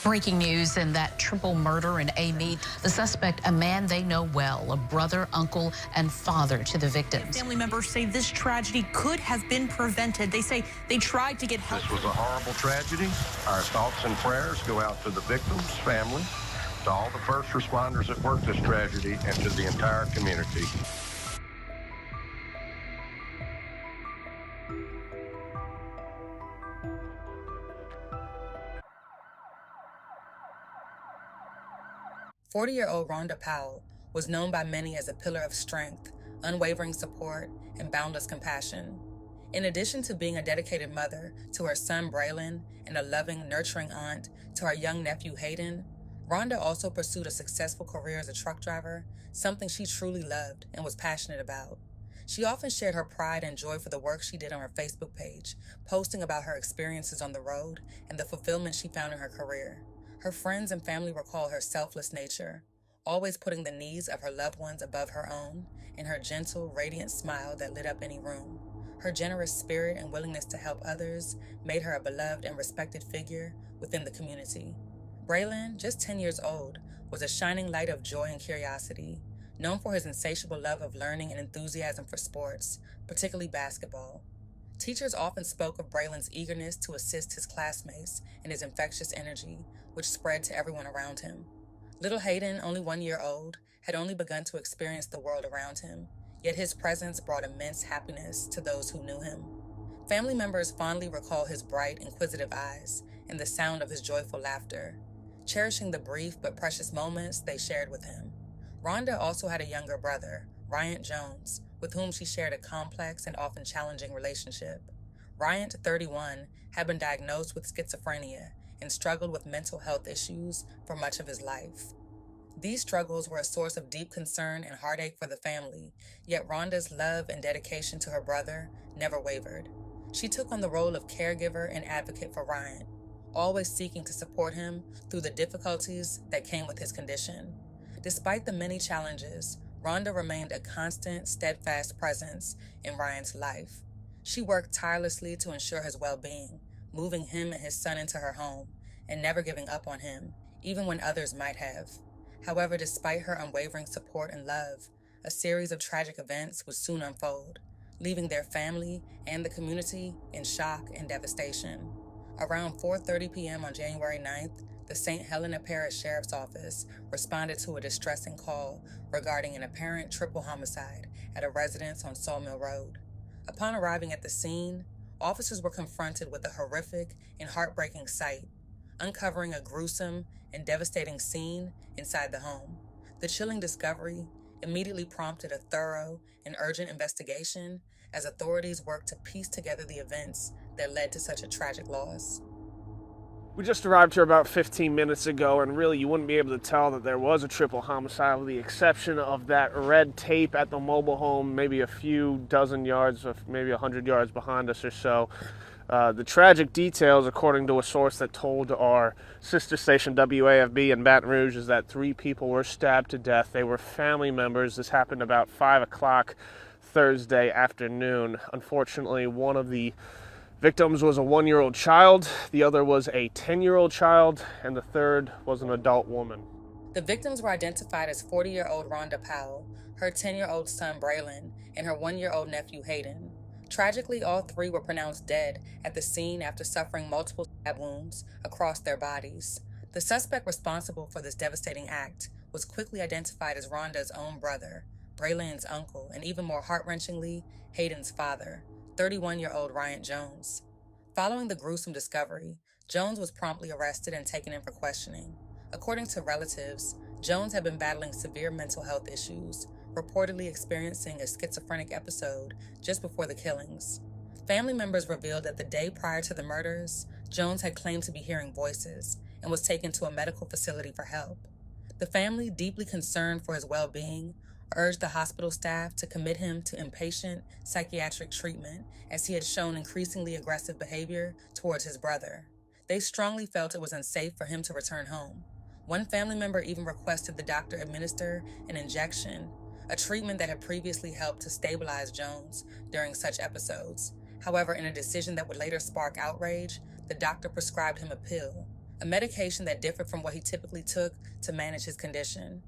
Breaking news in that triple murder in Amite. The suspect, a man they know well, a brother, uncle, and father to the victims. Family members say this tragedy could have been prevented. They say they tried to get help. This was a horrible tragedy. Our thoughts and prayers go out to the victims' family, to all the first responders that worked this tragedy, and to the entire community. "40-year-old Rhonda Powell was known by many as a pillar of strength, unwavering support, and boundless compassion. In addition to being a dedicated mother to her son Braylon and a loving, nurturing aunt to her young nephew Hayden, Rhonda also pursued a successful career as a truck driver, something she truly loved and was passionate about. She often shared her pride and joy for the work she did on her Facebook page, posting about her experiences on the road and the fulfillment she found in her career. Her friends and family recall her selfless nature, always putting the needs of her loved ones above her own, and her gentle, radiant smile that lit up any room. Her generous spirit and willingness to help others made her a beloved and respected figure within the community. Braylon, just 10 years old, was a shining light of joy and curiosity, known for his insatiable love of learning and enthusiasm for sports, particularly basketball. Teachers often spoke of Braylon's eagerness to assist his classmates and his infectious energy, which spread to everyone around him. Little Hayden, only 1 year old, had only begun to experience the world around him, yet his presence brought immense happiness to those who knew him. Family members fondly recall his bright, inquisitive eyes and the sound of his joyful laughter, cherishing the brief but precious moments they shared with him. Rhonda also had a younger brother, Ryant Jones, with whom she shared a complex and often challenging relationship. Ryant, 31, had been diagnosed with schizophrenia and struggled with mental health issues for much of his life. These struggles were a source of deep concern and heartache for the family, yet Rhonda's love and dedication to her brother never wavered. She took on the role of caregiver and advocate for Ryant, always seeking to support him through the difficulties that came with his condition. Despite the many challenges, Rhonda remained a constant, steadfast presence in Ryan's life. She worked tirelessly to ensure his well-being, moving him and his son into her home, and never giving up on him, even when others might have. However, despite her unwavering support and love, a series of tragic events would soon unfold, leaving their family and the community in shock and devastation. Around 4:30 p.m. on January 9th, the St. Helena Parish Sheriff's Office responded to a distressing call regarding an apparent triple homicide at a residence on Sawmill Road. Upon arriving at the scene, officers were confronted with a horrific and heartbreaking sight, uncovering a gruesome and devastating scene inside the home. The chilling discovery immediately prompted a thorough and urgent investigation as authorities worked to piece together the events that led to such a tragic loss. We just arrived here about 15 minutes ago, and really you wouldn't be able to tell that there was a triple homicide with the exception of that red tape at the mobile home, maybe a few dozen yards, or maybe 100 yards behind us or so. The tragic details, according to a source that told our sister station WAFB in Baton Rouge, is that 3 people were stabbed to death. They were family members. This happened about 5 o'clock Thursday afternoon. Unfortunately, one of the victims was a 1-year-old child, the other was a 10-year-old child, and the third was an adult woman. The victims were identified as 40-year-old Rhonda Powell, her 10-year-old son Braylon, and her 1-year-old nephew Hayden. Tragically, all 3 were pronounced dead at the scene after suffering multiple stab wounds across their bodies. The suspect responsible for this devastating act was quickly identified as Rhonda's own brother, Braylon's uncle, and even more heart-wrenchingly, Hayden's father, 31-year-old Ryant Jones. Following the gruesome discovery, Jones was promptly arrested and taken in for questioning. According to relatives, Jones had been battling severe mental health issues, reportedly experiencing a schizophrenic episode just before the killings. Family members revealed that the day prior to the murders, Jones had claimed to be hearing voices and was taken to a medical facility for help. The family, deeply concerned for his well-being, urged the hospital staff to commit him to inpatient psychiatric treatment as he had shown increasingly aggressive behavior towards his brother. They strongly felt it was unsafe for him to return home. One family member even requested the doctor administer an injection, a treatment that had previously helped to stabilize Jones during such episodes. However, in a decision that would later spark outrage, the doctor prescribed him a pill, a medication that differed from what he typically took to manage his condition.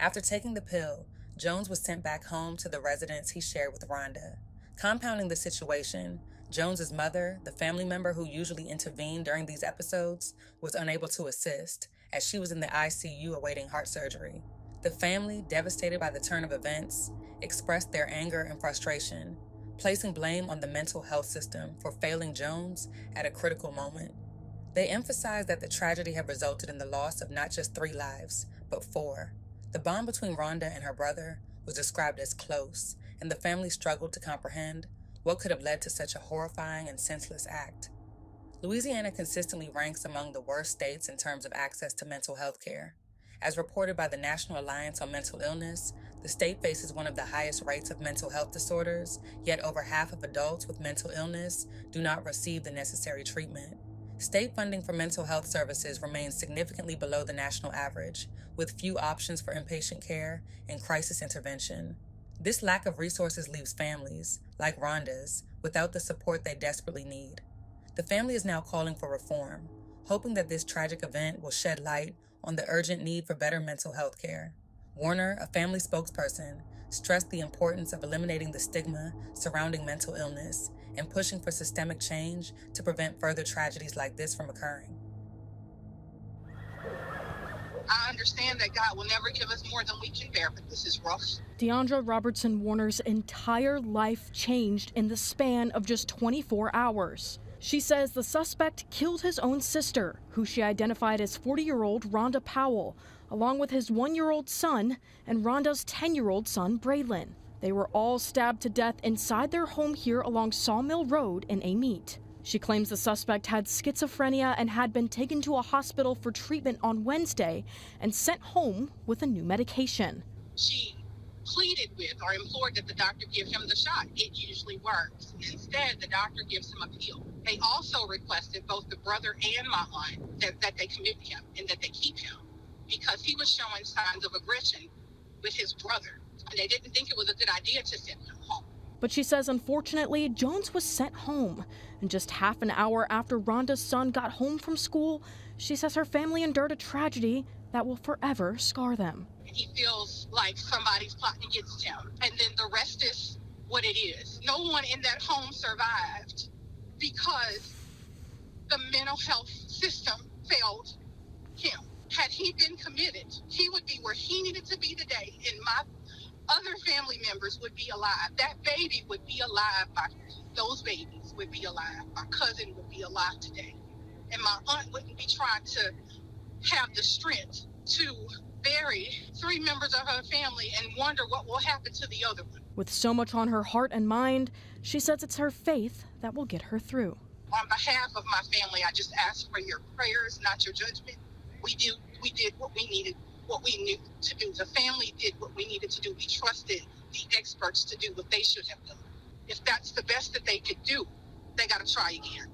After taking the pill, Jones was sent back home to the residence he shared with Rhonda. Compounding the situation, Jones's mother, the family member who usually intervened during these episodes, was unable to assist, as she was in the ICU awaiting heart surgery. The family, devastated by the turn of events, expressed their anger and frustration, placing blame on the mental health system for failing Jones at a critical moment. They emphasized that the tragedy had resulted in the loss of not just 3 lives, but 4. The bond between Rhonda and her brother was described as close, and the family struggled to comprehend what could have led to such a horrifying and senseless act. Louisiana consistently ranks among the worst states in terms of access to mental health care. As reported by the National Alliance on Mental Illness, the state faces one of the highest rates of mental health disorders, yet over half of adults with mental illness do not receive the necessary treatment. State funding for mental health services remains significantly below the national average, with few options for inpatient care and crisis intervention. This lack of resources leaves families, like Rhonda's, without the support they desperately need. The family is now calling for reform, hoping that this tragic event will shed light on the urgent need for better mental health care. Warner, a family spokesperson, stressed the importance of eliminating the stigma surrounding mental illness and pushing for systemic change to prevent further tragedies like this from occurring. I understand that God will never give us more than we can bear, but this is rough. Deandra Robertson Warner's entire life changed in the span of just 24 hours. She says the suspect killed his own sister, who she identified as 40-year-old Rhonda Powell, along with his 1-year-old son and Rhonda's 10-year-old son, Braylon. They were all stabbed to death inside their home here along Sawmill Road in Amite. She claims the suspect had schizophrenia and had been taken to a hospital for treatment on Wednesday and sent home with a new medication. She pleaded with or implored that the doctor give him the shot. It usually works. Instead, the doctor gives him a pill. They also requested, both the brother and mom, that they commit him and that they keep him because he was showing signs of aggression with his brother. And they didn't think it was a good idea to send him home. But she says, unfortunately, Jones was sent home. And just half an hour after Rhonda's son got home from school, she says her family endured a tragedy that will forever scar them. He feels like somebody's plotting against him. And then the rest is what it is. No one in that home survived because the mental health system failed him. Had he been committed, he would be where he needed to be today, and my other family members would be alive. That baby would be alive. Those babies would be alive. My cousin would be alive today. And my aunt wouldn't be trying to have the strength to bury 3 members of her family and wonder what will happen to the other one. With so much on her heart and mind, she says it's her faith that will get her through. On behalf of my family, I just ask for your prayers, not your judgment. We did what we needed, what we knew to do. The family did what we needed to do. We trusted the experts to do what they should have done. If that's the best that they could do, they got to try again.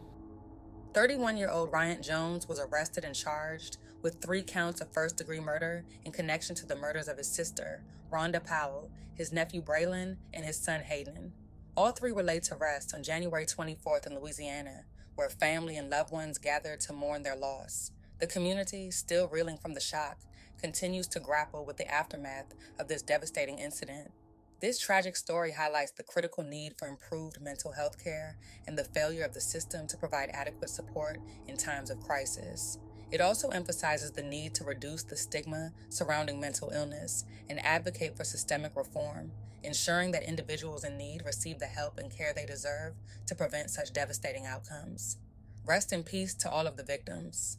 31-year-old Ryan Jones was arrested and charged with 3 counts of first-degree murder in connection to the murders of his sister, Rhonda Powell, his nephew Braylon, and his son Hayden. All 3 were laid to rest on January 24th in Louisiana, where family and loved ones gathered to mourn their loss. The community, still reeling from the shock, continues to grapple with the aftermath of this devastating incident. This tragic story highlights the critical need for improved mental health care and the failure of the system to provide adequate support in times of crisis. It also emphasizes the need to reduce the stigma surrounding mental illness and advocate for systemic reform, ensuring that individuals in need receive the help and care they deserve to prevent such devastating outcomes. Rest in peace to all of the victims.